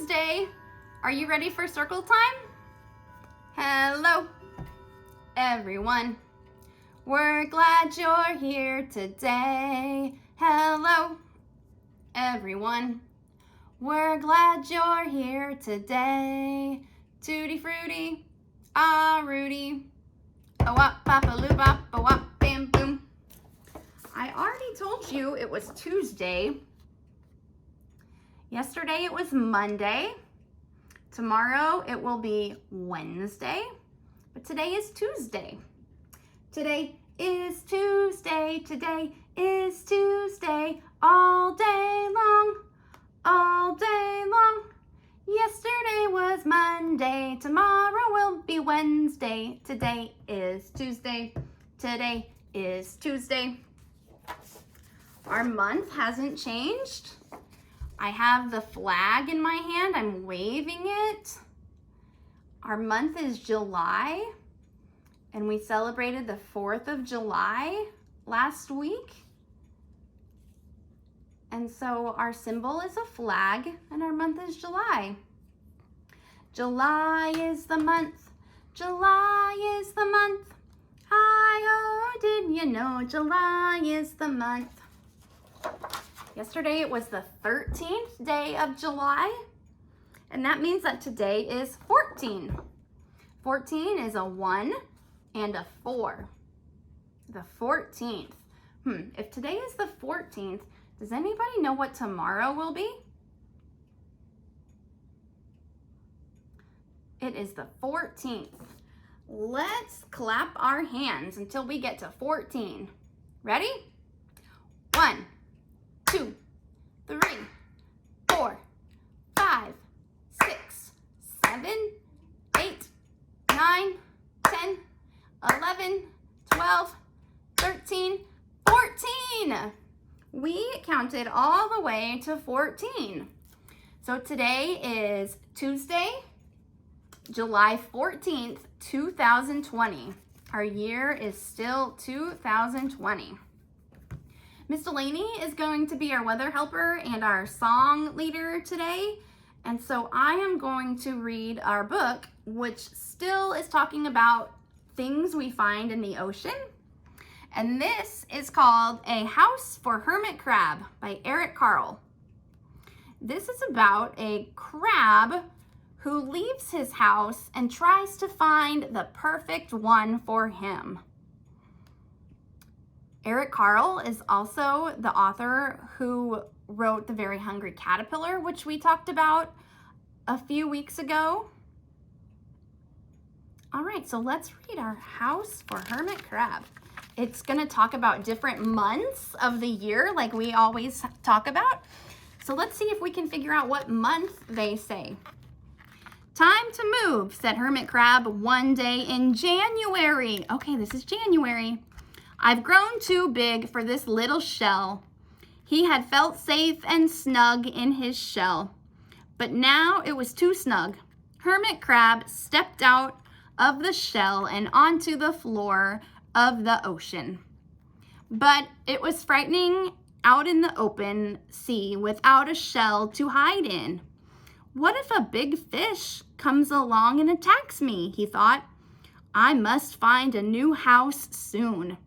Tuesday. Are you ready for circle time? Hello, everyone. We're glad you're here today. Hello, everyone. We're glad you're here today. Tutti frutti, ah Rudy. A wop bop a loo bop a wop bam boom. I already told you it was Tuesday. Yesterday it was Monday. Tomorrow it will be Wednesday. But today is Tuesday. Today is Tuesday. Today is Tuesday. All day long. All day long. Yesterday was Monday. Tomorrow will be Wednesday. Today is Tuesday. Today is Tuesday. Our month hasn't changed. I have the flag in my hand. I'm waving it. Our month is July, and we celebrated the 4th of July last week. And so our symbol is a flag, and our month is July. July is the month. July is the month. Hi-ho, did you know July is the month? Yesterday it was the 13th day of July, and that means that today is 14. 14 is a 1 and a 4. The 14th. If today is the 14th, does anybody know what tomorrow will be? It is the 14th. Let's clap our hands until we get to 14. Ready? 1, 2, 3, 4, 5, 6, 7, 8, 9, 10, 11, 12, 13, 14. We counted all the way to 14. So today is Tuesday, July 14th, 2020. Our year is still 2020. Miss Delaney is going to be our weather helper and our song leader today. And so I am going to read our book, which still is talking about things we find in the ocean. And this is called A House for Hermit Crab by Eric Carle. This is about a crab who leaves his house and tries to find the perfect one for him. Eric Carle is also the author who wrote The Very Hungry Caterpillar, which we talked about a few weeks ago. All right, so let's read Our House for Hermit Crab. It's going to talk about different months of the year like we always talk about. So let's see if we can figure out what month they say. Time to move, said Hermit Crab one day in January. Okay, this is January. I've grown too big for this little shell. He had felt safe and snug in his shell, but now it was too snug. Hermit Crab stepped out of the shell and onto the floor of the ocean. But it was frightening out in the open sea without a shell to hide in. What if a big fish comes along and attacks me, he thought. I must find a new house soon.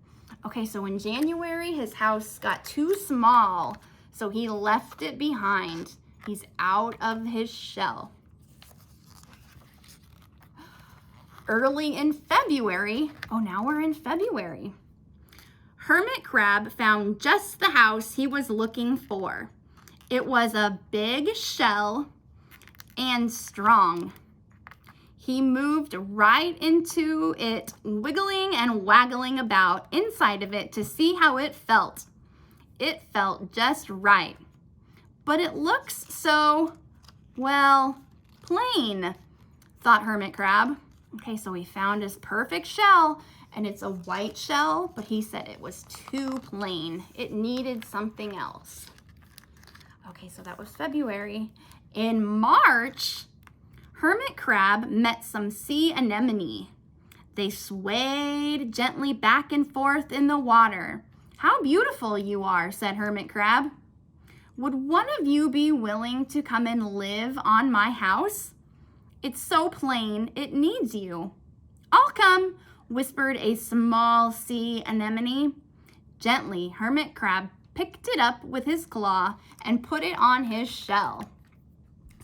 Okay, so in January, his house got too small, so he left it behind. He's out of his shell. Early in February, now we're in February, Hermit Crab found just the house he was looking for. It was a big shell and strong. He moved right into it, wiggling and waggling about inside of it to see how it felt. It felt just right. But it looks so, plain, thought Hermit Crab. Okay, so he found his perfect shell, and it's a white shell, but he said it was too plain. It needed something else. Okay, so that was February. In March, Hermit Crab met some sea anemone. They swayed gently back and forth in the water. How beautiful you are, said Hermit Crab. Would one of you be willing to come and live on my house? It's so plain, it needs you. I'll come, whispered a small sea anemone. Gently, Hermit Crab picked it up with his claw and put it on his shell.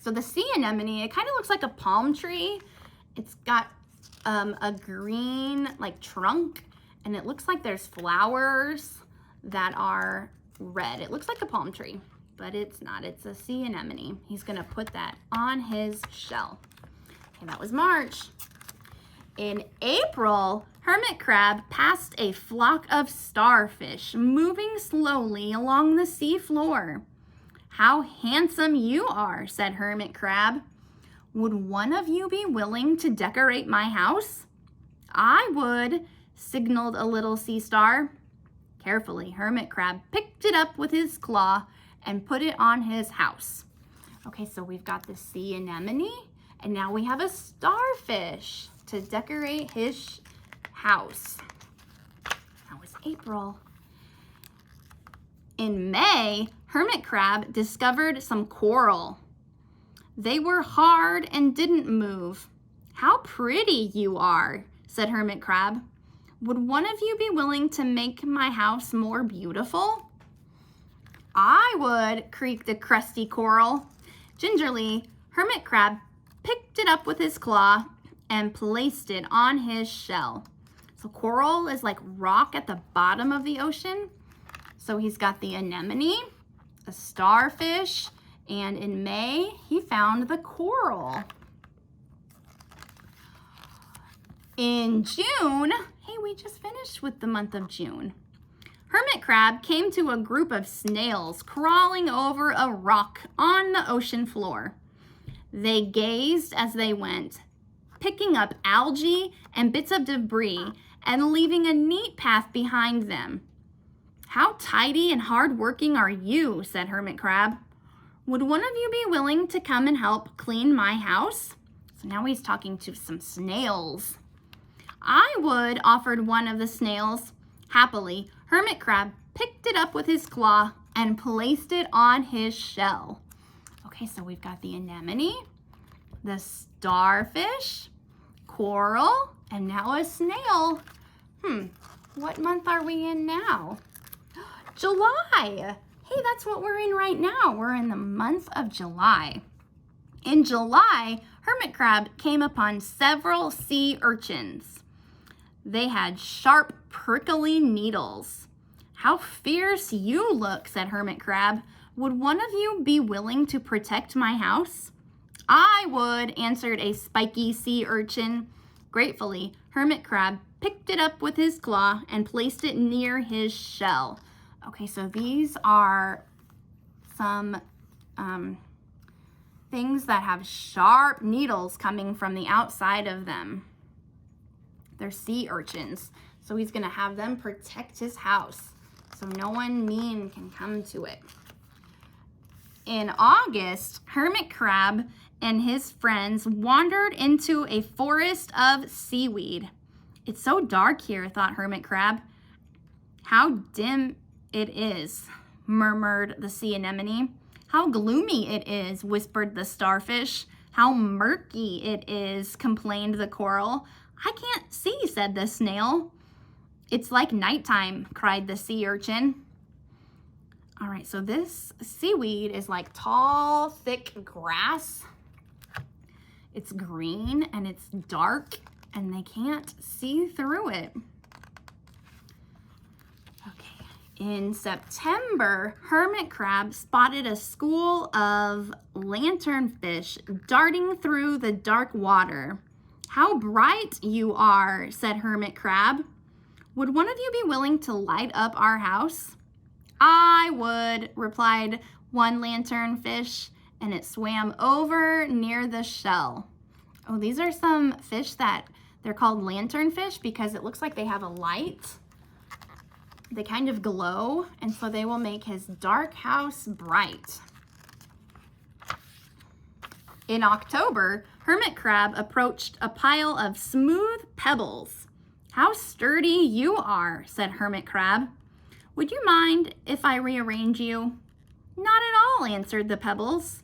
So the sea anemone, it kind of looks like a palm tree. It's got a green like trunk, and it looks like there's flowers that are red. It looks like a palm tree, but it's not. It's a sea anemone. He's gonna put that on his shell. Okay, that was March. In April, Hermit Crab passed a flock of starfish moving slowly along the sea floor. How handsome you are, said Hermit Crab. Would one of you be willing to decorate my house? I would, signaled a little sea star. Carefully, Hermit Crab picked it up with his claw and put it on his house. Okay, so we've got the sea anemone, and now we have a starfish to decorate his house. That was April. In May, Hermit Crab discovered some coral. They were hard and didn't move. How pretty you are, said Hermit Crab. Would one of you be willing to make my house more beautiful? I would, creaked the crusty coral. Gingerly, Hermit Crab picked it up with his claw and placed it on his shell. So coral is like rock at the bottom of the ocean. So he's got the anemone, a starfish, and in May, he found the coral. In June, hey, we just finished with the month of June. Hermit Crab came to a group of snails crawling over a rock on the ocean floor. They gazed as they went, picking up algae and bits of debris and leaving a neat path behind them. How tidy and hardworking are you, said Hermit Crab. Would one of you be willing to come and help clean my house? So now he's talking to some snails. I would, offered one of the snails. Happily, Hermit Crab picked it up with his claw and placed it on his shell. Okay, so we've got the anemone, the starfish, coral, and now a snail. What month are we in now? July. Hey, that's what we're in right now. We're in the month of July. In July, Hermit Crab came upon several sea urchins. They had sharp, prickly needles. How fierce you look, said Hermit Crab. Would one of you be willing to protect my house? I would, answered a spiky sea urchin. Gratefully, Hermit Crab picked it up with his claw and placed it near his shell. Okay, so these are some things that have sharp needles coming from the outside of them. They're sea urchins. So he's gonna have them protect his house so no one mean can come to it. In August, Hermit Crab and his friends wandered into a forest of seaweed. It's so dark here, thought Hermit Crab. How dim it is, murmured the sea anemone. How gloomy it is, whispered the starfish. How murky it is, complained the coral. I can't see, said the snail. It's like nighttime, cried the sea urchin. All right, so this seaweed is like tall, thick grass. It's green and it's dark and they can't see through it. In September, Hermit Crab spotted a school of lanternfish darting through the dark water. How bright you are, said Hermit Crab. Would one of you be willing to light up our house? I would, replied one lanternfish, and it swam over near the shell. Oh, these are some fish that they're called lanternfish because it looks like they have a light. They kind of glow, and so they will make his dark house bright. In October, Hermit Crab approached a pile of smooth pebbles. How sturdy you are, said Hermit Crab. Would you mind if I rearrange you? Not at answered the pebbles.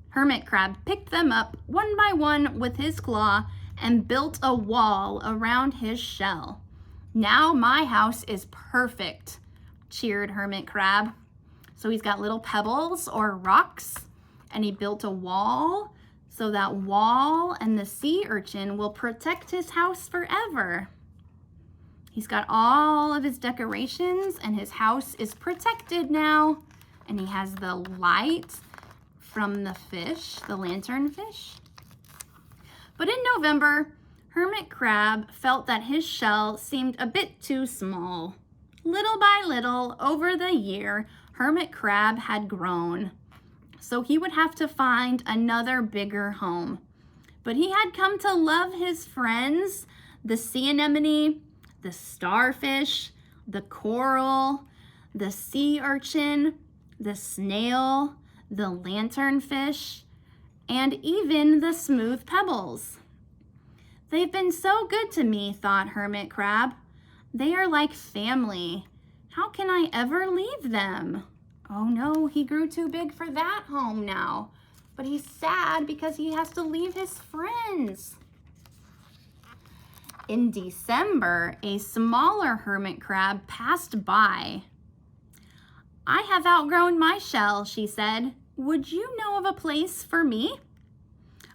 Hermit Crab picked them up one by one with his claw and built a wall around his shell. Now my house is perfect, cheered Hermit Crab. So he's got little pebbles or rocks, and he built a wall, so that wall and the sea urchin will protect his house forever. He's got all of his decorations, and his house is protected now. And he has the light from the fish, the lanternfish. But in November, Hermit Crab felt that his shell seemed a bit too small. Little by little, over the year, Hermit Crab had grown. So he would have to find another bigger home. But he had come to love his friends, the sea anemone, the starfish, the coral, the sea urchin, the snail, the lanternfish, and even the smooth pebbles. They've been so good to me, thought Hermit Crab. They are like family. How can I ever leave them? Oh no, he grew too big for that home now. But he's sad because he has to leave his friends. In December, a smaller hermit crab passed by. I have outgrown my shell, she said. Would you know of a place for me?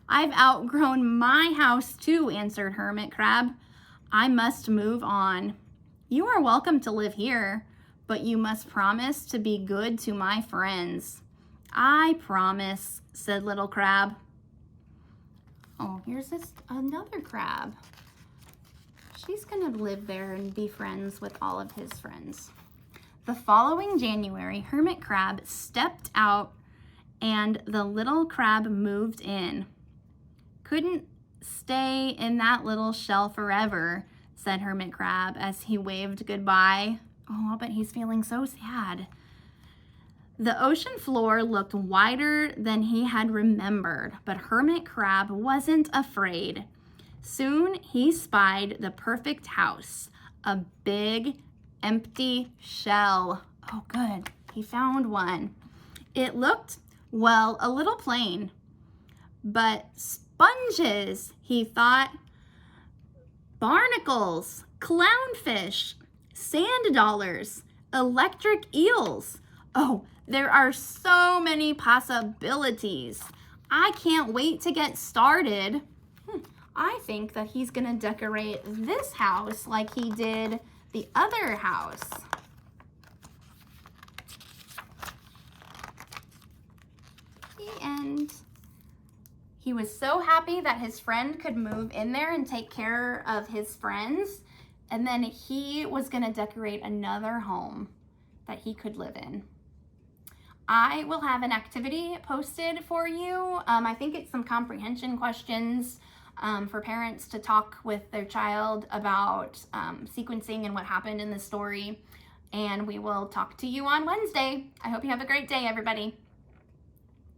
I've outgrown my house too, answered Hermit Crab. I must move on. You are welcome to live here, but you must promise to be good to my friends. I promise, said Little Crab. Oh, here's another crab. She's gonna live there and be friends with all of his friends. The following January, Hermit Crab stepped out and the little crab moved in. Couldn't stay in that little shell forever, said Hermit Crab as he waved goodbye. Oh, but he's feeling so sad. The ocean floor looked wider than he had remembered, but Hermit Crab wasn't afraid. Soon he spied the perfect house, a big, empty shell. Oh, good. He found one. It looked, well, a little plain, but sponges, he thought. Barnacles, clownfish, sand dollars, electric eels. Oh, there are so many possibilities. I can't wait to get started. I think that he's gonna decorate this house like he did the other house. The end. He was so happy that his friend could move in there and take care of his friends. And then he was gonna decorate another home that he could live in. I will have an activity posted for you. I think it's some comprehension questions for parents to talk with their child about sequencing and what happened in the story. And we will talk to you on Wednesday. I hope you have a great day, everybody.